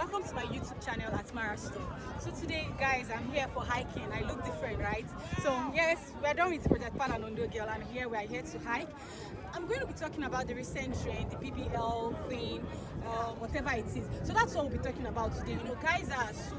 welcome to my YouTube channel at Mara Store. So today, guys, I'm here for hiking. I look different, right? So yes, we're done with Project Pan and Ondo Girl, and here we are here to hike. I'm going to be talking about the recent trend, the BBL thing, whatever it is. So that's what we'll be talking about today. You know, guys are so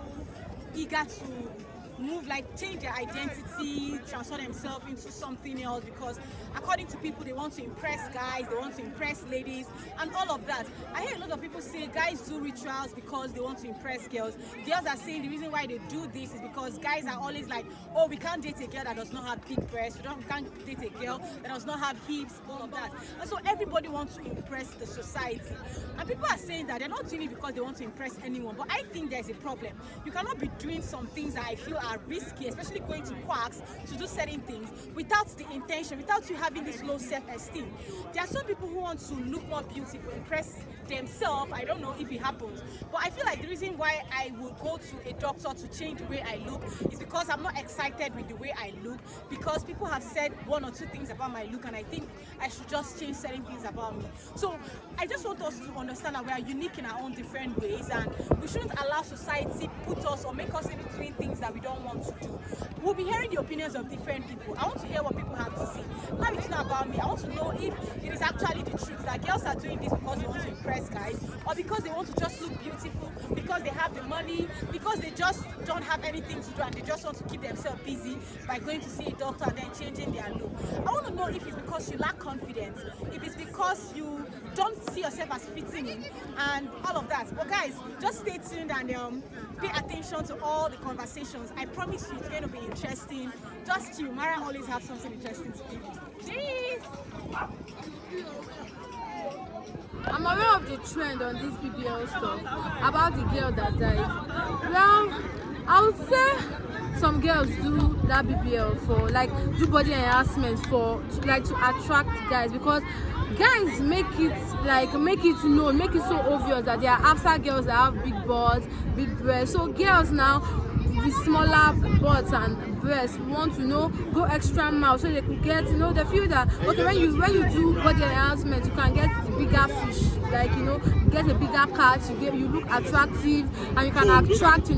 eager to move, like change their identity, transform themselves into something else, because according to people, they want to impress guys, they want to impress ladies, and all of that. I hear a lot of people say guys do rituals because they want to impress girls. Girls are saying the reason why they do this is because guys are always like, oh, we can't date a girl that does not have big breasts, we can't date a girl that does not have hips, all of that. And so everybody wants to impress the society, and people are saying that they're not doing it because they want to impress anyone. But I think there's a problem. You cannot be doing some things that I feel are risky, especially going to parks to do certain things without the intention, without you having this low self-esteem. There are some people who want to look more beautiful, impress themselves. I don't know if it happens, but I feel like the reason why I would go to a doctor to change the way I look is because I'm not excited with the way I look, because people have said one or two things about my look, and I think I should just change certain things about me. So I just want us to understand that we are unique in our own different ways, and we shouldn't allow society put us or make us into doing things that we don't want to do. We'll be hearing the opinions of different people. I want to hear what people have to say. Now it's not about me. I want to know if it is actually the truth that girls are doing this because they want to impress guys, or because they want to just look beautiful, because they have the money, because they just don't have anything to do and they just want to keep themselves busy by going to see a doctor and then changing their look. I want to know if it's because you lack confidence, if it's because you don't see yourself as fitting in, and all of that. But guys, just stay tuned and pay attention to all the conversations. I promise you it's going to be interesting. Just chill. Mara always have something interesting to give you. Cheers! I'm aware of the trend on this BBL stuff about the girl that died. Well, I would say some girls do that BBL for, like, do body enhancement for, like, to attract guys, because guys make it known, make it so obvious that they are after girls that have big butts, big breasts. So girls now with smaller butts and breasts want to go extra mile so they could get, they feel that okay, when you do body enhancement, you can get the bigger fish, like get a bigger catch, you look attractive, and you can attract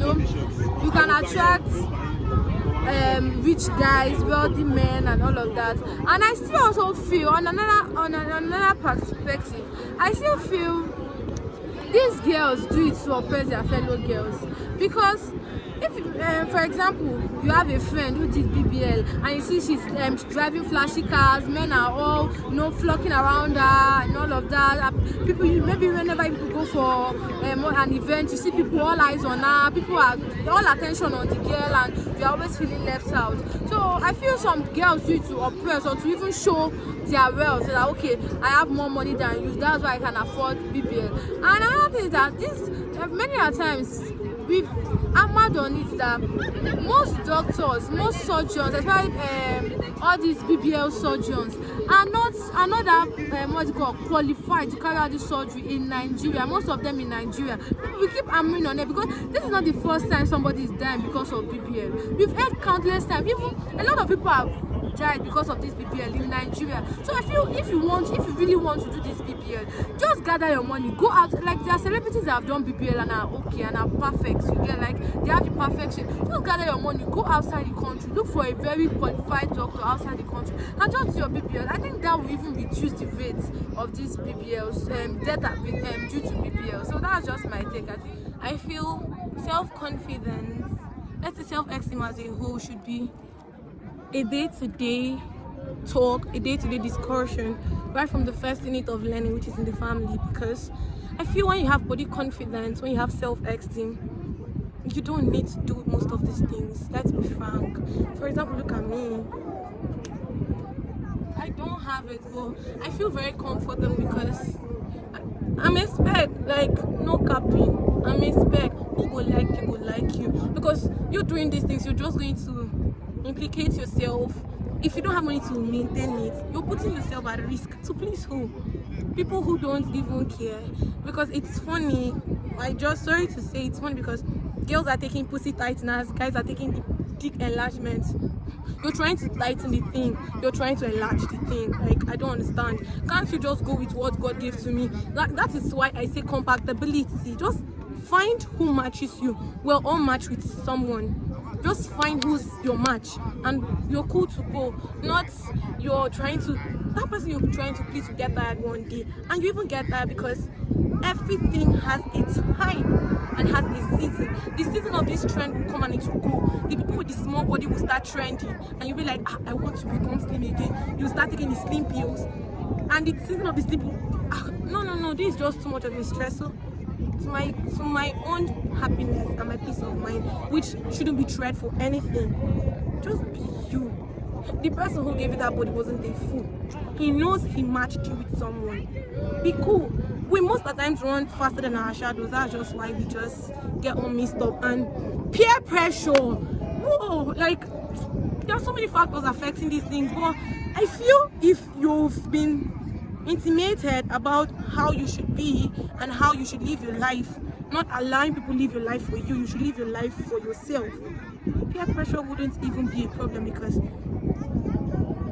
rich guys, wealthy men, and all of that. And I still also feel on another perspective, I still feel these girls do it to oppress their fellow girls, because if for example you have a friend who did BBL and you see she's driving flashy cars, men are all flocking around her and all of that, people, maybe whenever people go for an event, you see people all eyes on her, people are all attention on the girl, and you're always feeling left out. So I feel some girls do it to oppress or to even show their wealth, that okay, I have more money than you, that's why I can afford BBL. And another thing is that this many a times we've hammered on it that most doctors, most surgeons, especially all these BBL surgeons, are not that qualified to carry out this surgery in Nigeria. Most of them in Nigeria. We keep hammering on it because this is not the first time somebody is dying because of BBL. We've heard countless times. Even a lot of people have died because of this BBL in Nigeria. So I feel if you really want to do this BBL, just gather your money, go out. Like, there are celebrities that have done BBL and are okay and are perfect. You get, like, they have the perfection. Just gather your money, go outside the country, look for a very qualified doctor outside the country, and just do your BBL. I think that will even reduce the rates of these BBLs, death due to BBL. So that's just my take. I feel self-confidence, let's say self-esteem as a whole, should be a day-to-day talk, a day-to-day discussion, right from the first unit of learning, which is in the family. Because I feel when you have body confidence, when you have self-esteem, you don't need to do most of these things. Let's be frank. For example, look at me. I don't have it, but I feel very comfortable because I'm a spec, like, no capping. I'm a spec. Who go like you, because you're doing these things, you're just going to implicate yourself. If you don't have money to maintain it, you're putting yourself at risk. So please, who? People who don't even care. Because it's funny, sorry to say, it's funny because girls are taking pussy tighteners, guys are taking dick enlargement. You're trying to tighten the thing, you're trying to enlarge the thing. Like, I don't understand. Can't you just go with what God gave to me? That is why I say compatibility. Just Find who matches you. We're all matched with someone. Just find who's your match and you're cool to go. Not you're trying to, that person you're trying to please, to get tired one day, and you even get tired because everything has its time and has a season. The season of this trend will come and it will go. The people with the small body will start trending and you'll be like, I want to become slim again. You start taking the slim pills, and the season of the slim pills, no, this is just too much of a stressor. To my own happiness and my peace of mind, which shouldn't be tried for anything. Just be you. The person who gave you that body wasn't a fool. He knows he matched you with someone. Be cool. We most of the times run faster than our shadows. That's just why we just get all messed up. And peer pressure. Whoa, like there are so many factors affecting these things. But I feel if you've been intimated about how you should be and how you should live your life, not allowing people live your life for you, you should live your life for yourself. Peer pressure wouldn't even be a problem, because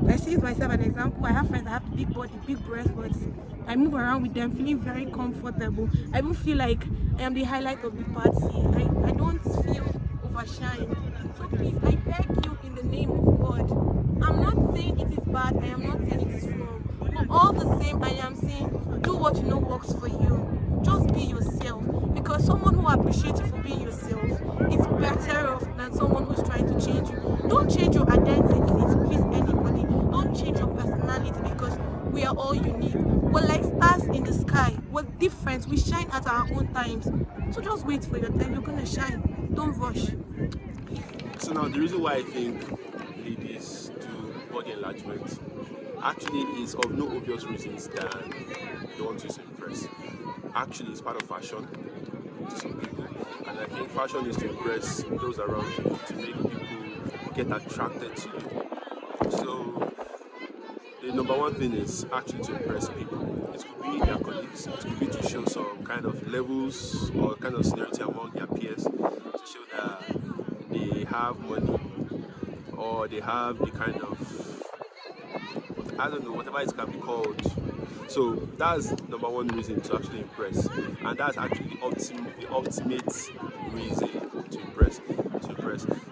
I see myself an example. I have friends that have big body, big breasts, but I move around with them feeling very comfortable. I even feel like I am the highlight of the party. I don't feel overshined. So please, I beg you in the name of God, I'm not saying it is bad, I am not saying it is wrong. But all the same, I am saying, do what you know works for you. Just be yourself. Because someone who appreciates you for being yourself is better off than someone who's trying to change you. Don't change your identity to please anybody. Don't change your personality, because we are all unique. We're like stars in the sky. We're different. We shine at our own times. So just wait for your time. You're going to shine. Don't rush. So now the reason why I think ladies do body enlargement actually is of no obvious reasons than they want to impress. Actually, it's part of fashion to some people, and I think fashion is to impress those around you, to make people get attracted to you. So the number one thing is actually to impress people. It could be their colleagues, it could be to show some kind of levels or kind of seniority among their peers, to show that they have money or they have the kind of, I don't know, whatever it can be called. So that's number one reason to actually impress, and that's actually the ultimate reason to impress.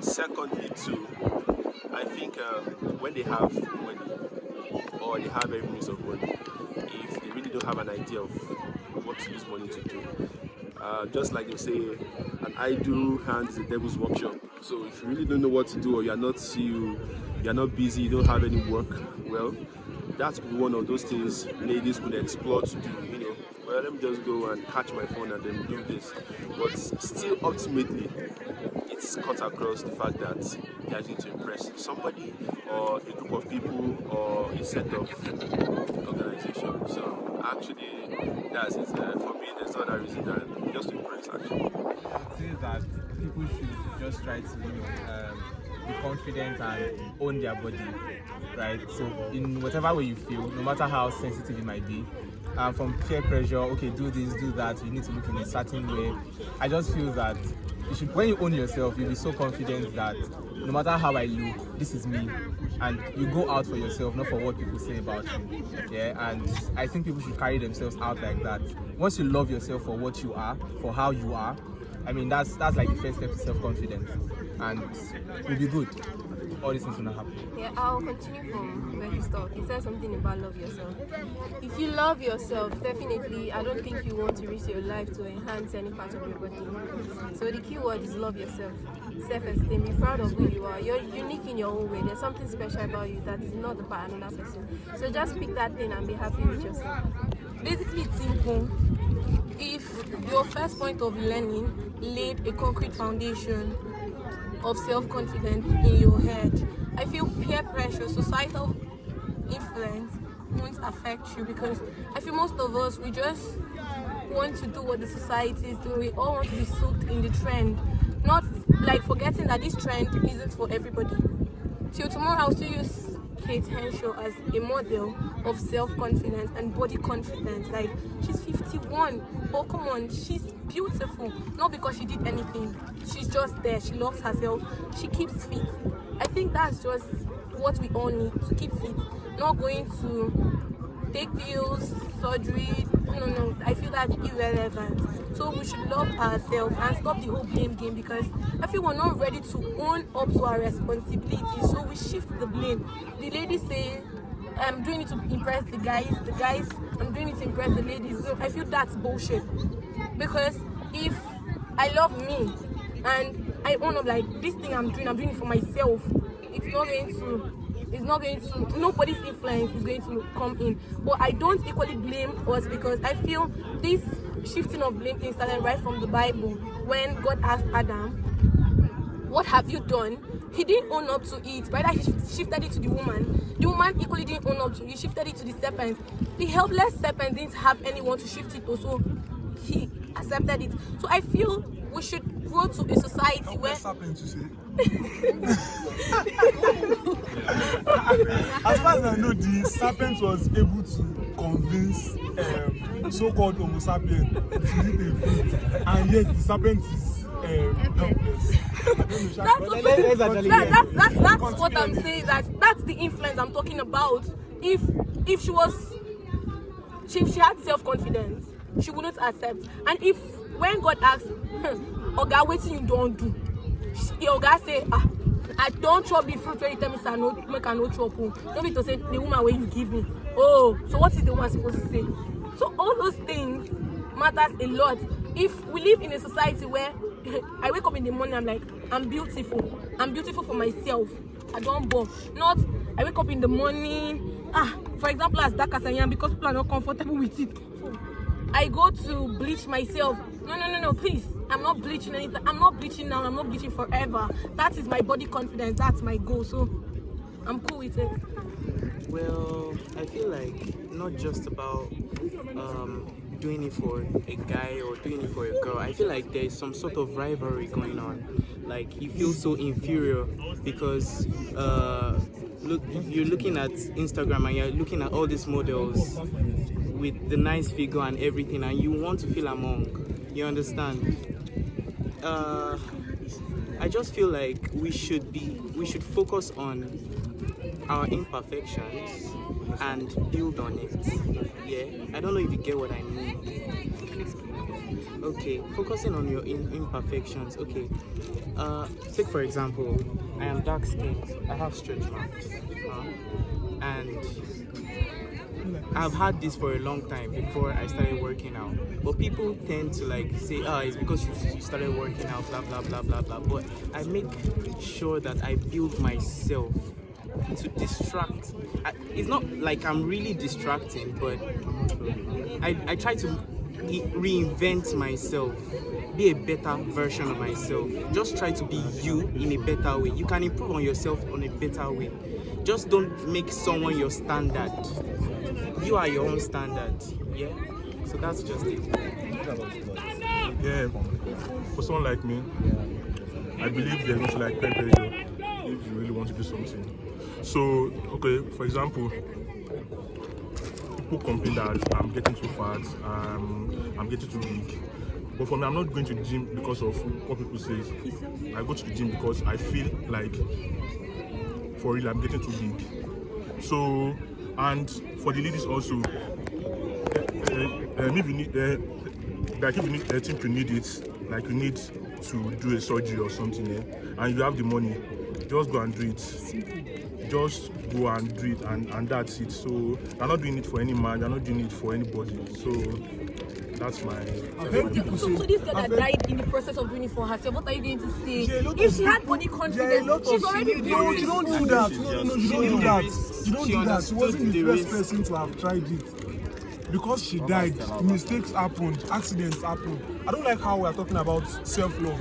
Secondly, too, I think when they have money or they have every means of money, if they really don't have an idea of what to use money to do, just like they say, an idle hand is a devil's workshop. So if you really don't know what to do, or you're not busy, you don't have any work, well, that's one of those things ladies could explore to do. Well, let me just go and catch my phone and then do this. But still, ultimately, it's cut across the fact that they are going to impress somebody or a group of people or a set of organizations. So actually, that's it. For me, there's no other reason than just to impress. Actually, I think that people should just try to be confident and own their body, right? So in whatever way you feel, no matter how sensitive it might be, from peer pressure, okay, do this, do that, you need to look in a certain way. I just feel that you should, when you own yourself, you'll be so confident that no matter how I look, this is me, and you go out for yourself, not for what people say about you. Yeah, and I think people should carry themselves out like that. Once you love yourself for what you are, for how you are, I mean, that's like the first step to self-confidence, and you'll be good. All these things will not happen. Yeah, I'll continue from where he stopped. He said something about love yourself. If you love yourself, definitely, I don't think you want to risk your life to enhance any part of your body. So the key word is love yourself. Self-esteem. Be proud of who you are. You're unique in your own way. There's something special about you that is not about another person. So just pick that thing and be happy with yourself. Basically, it's simple. If your first point of learning laid a concrete foundation of self-confidence in your head, I feel peer pressure, societal influence won't affect you, because I feel most of us, we just want to do what the society is doing. We all want to be soaked in the trend, not like forgetting that this trend isn't for everybody. Till tomorrow, I'll still use Kate Henshaw as a model of self-confidence and body confidence. Like, she's 51. Oh, come on, she's beautiful. Not because she did anything. She's just there. She loves herself. She keeps fit. I think that's just what we all need, to keep fit. Not going to take pills, surgery, No. I feel that's irrelevant. So we should love ourselves and stop the whole blame game, because I feel we're not ready to own up to our responsibilities. So we shift the blame. The ladies say, I'm doing it to impress the guys. The guys, I'm doing it to impress the ladies. No, I feel that's bullshit. Because if I love me and I own up, like, this thing I'm doing it for myself, it's not going to, nobody's influence is going to come in. But I don't equally blame us, because I feel this shifting of blame thing started right from the Bible. When God asked Adam, what have you done? He didn't own up to it. Rather, he shifted it to the woman. The woman equally didn't own up to it. He shifted it to the serpent. The helpless serpent didn't have anyone to shift it to, so he accepted it. So I feel we should grow to a society where... As far as I know, the serpent was able to convince so-called Homo sapien to eat a fruit, and yet the serpent is helpless. That's what I'm saying. That's the influence I'm talking about. If she had self-confidence, she wouldn't accept. And if when God asks, Oga, what you don't do? Oga say, I don't chop the fruit when you tell me I no make I no chop. Don't need to say the woman when you give me. Oh, so what is the woman supposed to say? So all those things matters a lot. If we live in a society where I wake up in the morning, I'm like, I'm beautiful. I'm beautiful for myself. I don't bore. Not I wake up in the morning, for example, as dark as I am, because people are not comfortable with it, I go to bleach myself. No, please. I'm not bleaching anything. I'm not bleaching now. I'm not bleaching forever. That is my body confidence. That's my goal. So I'm cool with it. Well, I feel like not just about doing it for a guy or doing it for a girl. I feel like there is some sort of rivalry going on. Like you feel so inferior because look, you're looking at Instagram and you're looking at all these models with the nice figure and everything, and you want to feel among. You understand? I just feel like we should focus on our imperfections and build on it. Yeah, I don't know if you get what I mean. Okay, focusing on your imperfections. Okay, take for example, I am dark skinned, I have stretch marks, and I've had this for a long time before I started working out. But people tend to like say, it's because you started working out, blah blah blah blah blah. But I make sure that I build myself to distract. It's not like I'm really distracting, but I try to reinvent myself, be a better version of myself. Just try to be you in a better way. You can improve on yourself on a better way. Just don't make someone your standard. You are your own standard. Yeah, so that's just it. Yeah, for someone like me, I believe there's also like peer pressure if you really want to do something. So, okay, for example, people complain that I'm getting too fat, I'm getting too big. But for me, I'm not going to the gym because of what people say. I go to the gym because I feel like, for real, I'm getting too big. So, and for the ladies also, if you need, like if you need, I think you need it, like you need to do a surgery or something, and you have the money, just go and do it. Just go and do it, and that's it. So they're not doing it for any man, they're not doing it for anybody. So that's my. So this girl that died in the process of doing it for herself, what are you going to say? If she had body confidence, she's already beautiful. You don't do that. No, you don't do that. You don't do that. She wasn't the first person to have tried it. Because she died, mistakes happened, accidents happened. I don't like how we are talking about self-love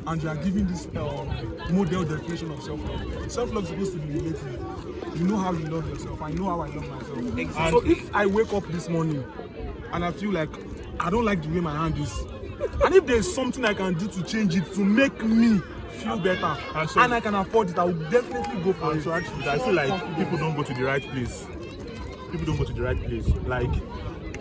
and you are giving this model definition of self-love. Self-love is supposed to be relative. You know how you love yourself. I know how I love myself. Exactly. So if I wake up this morning and I feel like I don't like the way my hand is, and if there's something I can do to change it to make me feel better and I can afford it, I will definitely go for it. So actually, I feel like people don't go to the right place. People don't go to the right place. Like,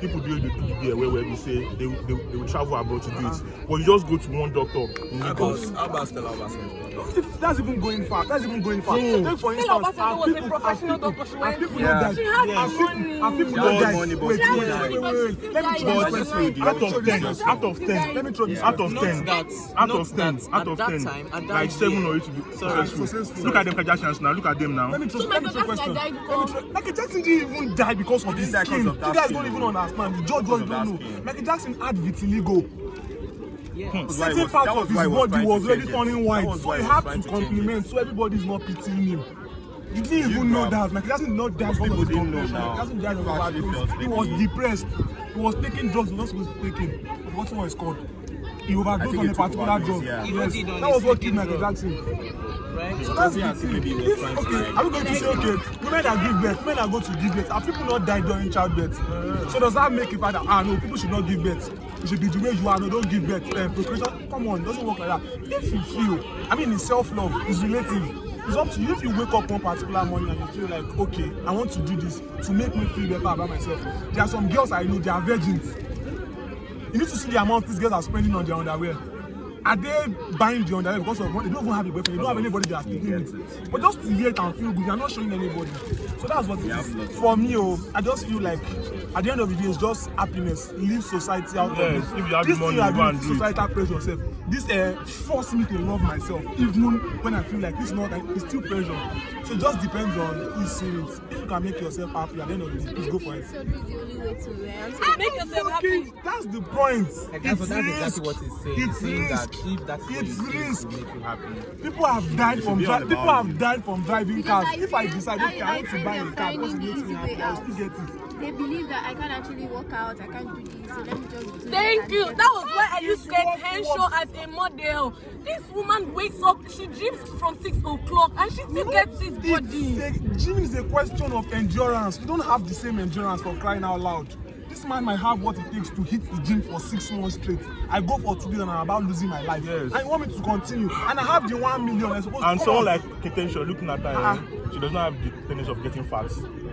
people do it where we say they will travel abroad to do it. But you just go to one doctor in Lagos. How about Stella Obasanjo? If that's even going far. Take for instance, Obasanjo was a professional doctor. She went people to- don't die. She had money. And people She don't had die. money, but Wait. she Let me throw this question. Out of 10. Let me throw this Not out of 10. that. Out Not of 10. that. Out of At 10. that time, at that Like 7 year. or 8 to be Sorry. successful. Look at them Kardashians now. Look at them now. So Michael Jackson died because Michael Jackson didn't even die because of his didn't die skin. because You of that guys skin, don't even no. understand. The judge Because of don't that know. skin. Michael Jackson had vitiligo. That's why he Certain was- parts that of was his why he was body trying was to already change it. turning That white, was so why he he had was to trying to change compliment, so everybody's not pitying him. You didn't even know that. Michael Jackson did not die because of people his didn't know complexion. now. Michael Jackson died of People actually overdose. felt He was maybe- depressed. He was taking drugs he was not supposed to be taking. I forgot what it's called. He overdosed think on he a took particular overdose, drug. yeah. Yes, He did that was what on killed Michael his Jackson. Right? So that's the Obviously, thing. maybe he was If, trying to okay, like- are we going to say, okay, women that give birth, women that go to give birth, are people not die during childbirth? So does that make it that, no, people should not give birth? You should be the way you are, no, don't give birth. Procreation, come on, it doesn't work like that. If you feel, I mean, it's self-love, it's relative. It's up to you. If you wake up one particular morning and you feel like, okay, I want to do this to make me feel better about myself. There are some girls I know, they are virgins. You need to see the amount these girls are spending on their underwear. Are they buying the underwear because of money? They don't even have a boyfriend. They don't have anybody they are speaking with. But just to wear it and feel good, they are not showing anybody. So that's what it is. For me, I just feel like at the end of the day, it's just happiness. Leave society out of it. Yes, if you have This money, thing I you do go and is do it. societal pressure yourself. This force me to love myself, even when I feel like it's not. It's still pressure. So it just depends on who's seeing it. If you can make yourself happy at the end of the day, please go for it. Surgery is the only way to learn. make yourself happy. Okay, that's the point. Like, It's that's exactly risk. what he's saying. It's saying that risk. if that's what It's you think risk. will make you happy. People have died from be all people about have died from driving Because cars. If I decide, okay, I want to feel buy a they're car because it finding makes the me easy happy, way I'll out. still get it. They believe that I can't actually work out, I can't do this, so let me just do Thank that you. and That was why I If used you to get want to Henshaw work- as a model. This woman wakes up, she gyms from 6 o'clock and she still gets this body. Gym is a question of endurance. You don't have the same endurance for crying out loud. This man might have what it takes to hit the gym for 6 months straight. I go for 2 days and I'm about losing my life. Yes. Ah. And you want me to continue? And I have the 1 million. I'm supposed And to someone like Ketenshaw looking at her, she does not have the tendency of getting fat.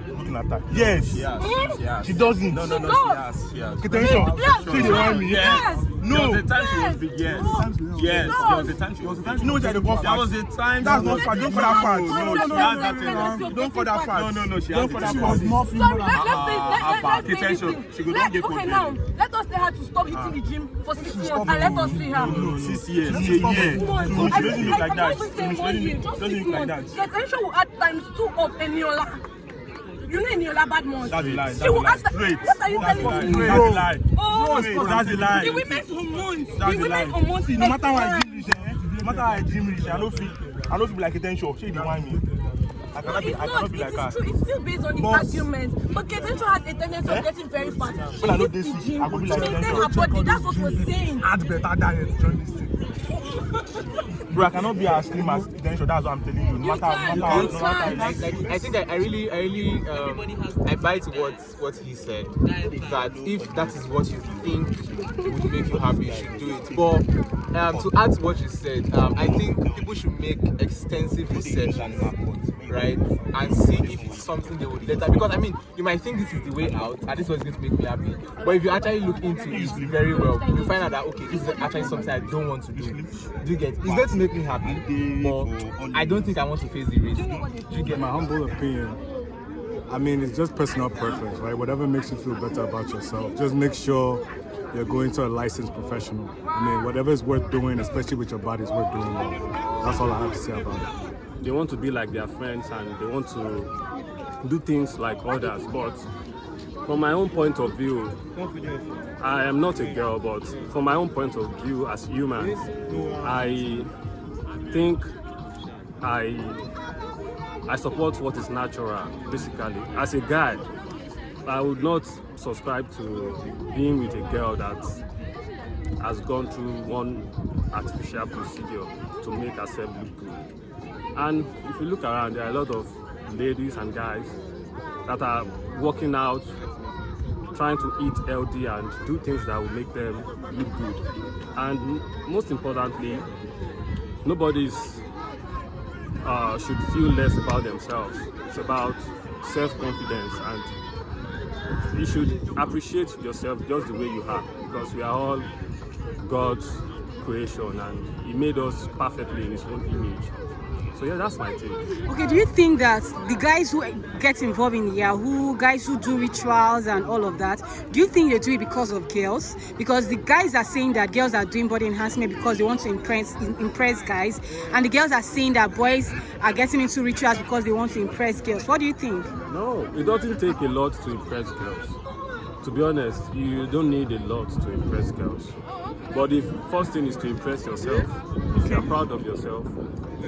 Looking at her. Yes. Yes. Yes. She doesn't. No, does. she has. She has. Ketenshaw. Yes. She the one me. Yes. No. There was a time she was big. Yes. Yes. There was a time she was big. You know what I call There fat? was a time. That's she not was fat. big. Don't call that fat. No, No, she no, has no, that no, tendency. no. Don't call that fat. No, she has Don't the call that tendency. fat. More film Sorry, than let's say Ketenshaw, she go don't get okay problem. now, let us tell her to stop hitting the gym for 6 months and let us see her. No, 6 years. Let's Yeah, stop yeah. it. So Months. she doesn't look like I'm that. not even She saying 1 year, just doesn't 6 look like months. that. Ketenshaw will add ×2 of Eniola. You know Eniola bad months. That's a lie. She will add. Straight. What are you That's a telling lie. me? That's a lie. Oh, Straight. That's a lie. the women's hormones. That's The a lie. women's hormones. See, no matter how I gym reach, no matter how I gym reach, I don't feel like Ketenshaw. She the one me. I No, cannot be it's not. like It her. is true. It's still based on the Boss. argument. But Ketenshaw has a tendency of getting very fat. She When I know hits this, the gym I go be to like maintain Ketenshaw. her body. That's what we're saying. Add better diet, join this thing. Bro, I cannot be as slim as Ketenshaw. That's what I'm telling you. No matter how, no matter how. I think I really I buy to what he said, that if that is what you think would make you happy, you should do it. But to add to what you said, I think people should make extensive research, right, and see if it's something they would later, because I mean you might think this is the way out and this is what's going to make me happy, but if you actually look into it very well, you find out that okay, this is actually something I don't want to do. Do you get? It's going to make me happy, but I don't think I want to face the risk. Do you get My humble opinion, I mean, it's just personal preference, right? Whatever makes you feel better about yourself, just make sure you're going to a licensed professional. I mean, whatever is worth doing, especially with your body, is worth doing. That's all I have to say about it. They want to be like their friends and they want to do things like others, but from my own point of view, I am not a girl, but from my own point of view as humans, I think I support what is natural, basically. As a guy, I would not subscribe to being with a girl that has gone through one artificial procedure to make herself look good. And if you look around, there are a lot of ladies and guys that are working out, trying to eat healthy and do things that will make them look good. And most importantly, nobody should feel less about themselves. It's about self-confidence, and you should appreciate yourself just the way you are, because we are all God's creation and He made us perfectly in His own image. So yeah, that's my take. Okay, do you think that the guys who get involved in Yahoo, guys who do rituals and all of that, do you think they do it because of girls? Because the guys are saying that girls are doing body enhancement because they want to impress guys, and the girls are saying that boys are getting into rituals because they want to impress girls. What do you think? No, it doesn't take a lot to impress girls. To be honest, you don't need a lot to impress girls. But the first thing is to impress yourself. If you're proud of yourself,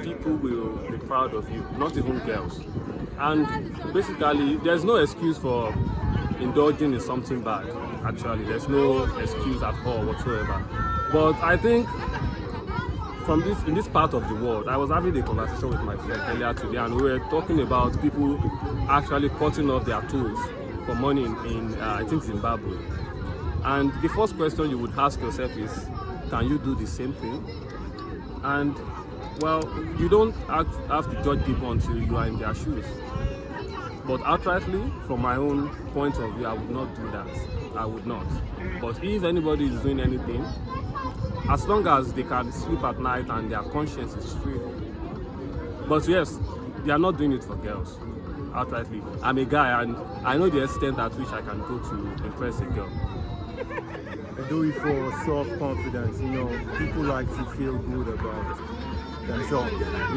people will be proud of you, not even girls. And basically, there's no excuse for indulging in something bad. Actually, there's no excuse at all whatsoever. But I think in this part of the world, I was having a conversation with my friend earlier today, and we were talking about people actually cutting off their toes for money in I think Zimbabwe. And the first question you would ask yourself is, can you do the same thing? And well, you don't have to judge people until you are in their shoes. But outrightly, from my own point of view, I would not do that. I would not. But if anybody is doing anything, as long as they can sleep at night and their conscience is free. But yes, they are not doing it for girls, outrightly. I'm a guy and I know the extent at which I can go to impress a girl. I do it for self-confidence. People like to feel good about themselves.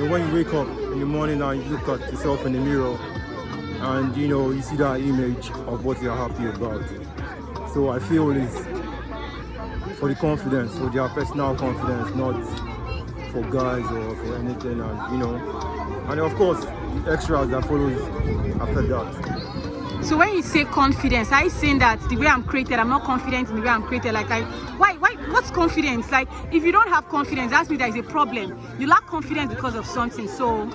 When you wake up in the morning and you look at yourself in the mirror and you see that image of what you're happy about. So I feel it's for the confidence, for their personal confidence, not for guys or for anything, and of course the extras that follows after that. So when you say confidence, are you saying that the way I'm created, I'm not confident in the way I'm created? Why, what's confidence? Like, if you don't have confidence, that means there is a problem. You lack confidence because of something, so...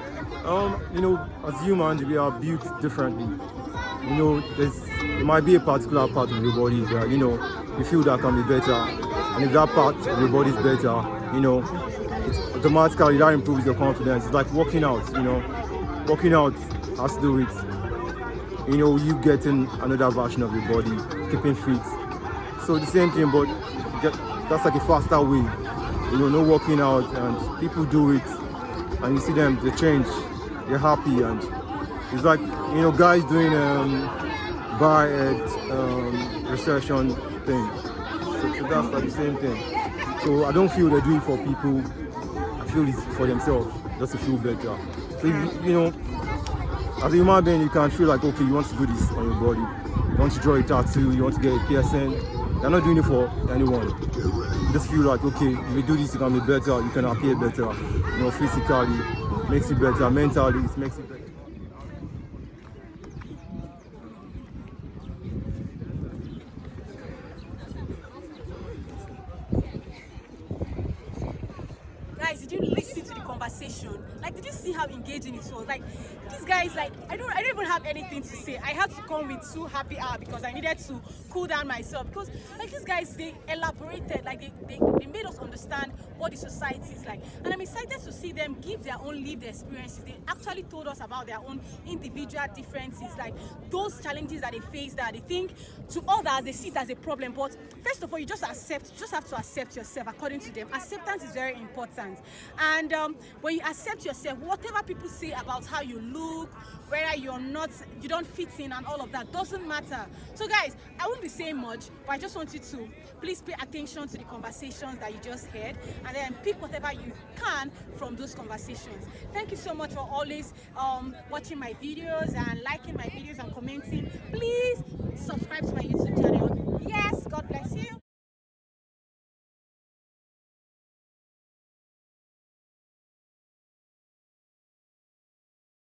as humans, we are built differently. There might be a particular part of your body that, you feel that can be better. And if that part of your body is better, it's automatically that improves your confidence. It's like working out, Working out has to do with you getting another version of your body, keeping fit. So the same thing, but that's like a faster way. No working out, and people do it, and you see them, they change, they're happy, and it's like guys doing recession thing. So that's like the same thing. So I don't feel they do it for people. I feel it's for themselves, just to feel better. So as a human being, you can feel like, okay, you want to do this on your body. You want to draw a tattoo, you want to get a piercing. You're not doing it for anyone. You just feel like, okay, if you do this, you can be better, you can appear better. Physically, makes you better. Mentally, it makes you better. Guys, did you listen to the conversation? Did you see how engaging it was? These guys, I don't even have anything to say. I had to come with 2 happy hours because I needed to cool down myself. Because these guys, they elaborated, they made us understand what the society is like. And I'm excited to see them give their own lived experiences. They actually told us about their own individual differences, those challenges that they face that they think to others they see it as a problem. But first of all, you just have to accept yourself according to them. Acceptance is very important. And when you accept yourself, whatever people say about how you look, whether you don't fit in and all of that, doesn't matter. So guys, I won't be saying much, but I just want you to please pay attention to the conversations that you just heard and then pick whatever you can from those conversations. Thank you so much for always watching my videos and liking my videos and commenting. Please